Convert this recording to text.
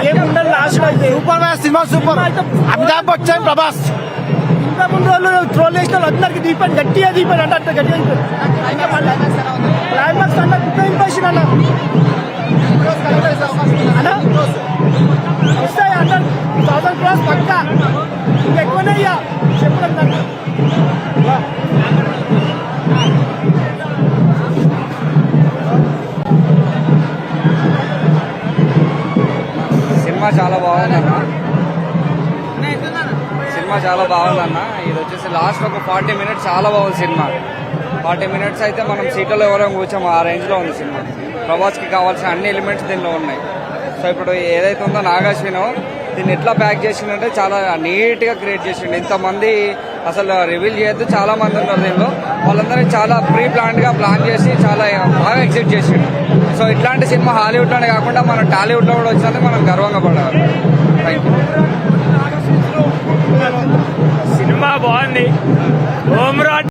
ఏముండాలి last super cinema super. Amitabh Bachchan, Prabhas ఇంకా ముందు రోజులు ట్రోల్ చేసిన వాళ్ళు అందరికి దీపాన్ని గట్టిగా దీపాన్ని అంటే అంత గట్టిగా క్లైమాక్స్ అన్న గుడ్ ఇంప్రెషన్ అన్న వస్తాయి అన్న 1000 క్లాస్ పక్క ఇంకెక్కువనే ఇక చెప్పడం దాన్ని. సినిమా చాలా బాగుందన్న. సినిమా చాలా బాగుందన్న. ఇది వచ్చేసి లాస్ట్ ఒక 40 మినిట్స్ చాలా బాగుంది సినిమా. 40 మినిట్స్ అయితే మనం సీట్లలో ఎవరైనా కూర్చోము, ఆ రేంజ్లో ఉంది సినిమా. ప్రభాస్కి కావాల్సిన అన్ని ఎలిమెంట్స్ దీనిలో ఉన్నాయి. సో ఇప్పుడు ఏదైతే ఉందో నాగాశ్వినో దీన్ని ఎట్లా ప్యాక్ చేసిందంటే చాలా నీట్గా క్రియేట్ చేసిండు. ఇంతమంది అసలు రివీల్ చేయొద్దు, చాలా మంది ఉన్నారు దీనిలో. వాళ్ళందరినీ చాలా ప్లాన్ చేసి చాలా బాగా ఎగ్జిక్యూట్ చేసిండు. సో ఇట్లాంటి సినిమా హాలీవుడ్లోనే కాకుండా మన టాలీవుడ్లో కూడా వచ్చినందుకు మనం గర్వంగా పడాలి. Thank you. సినిమా బాగుంది.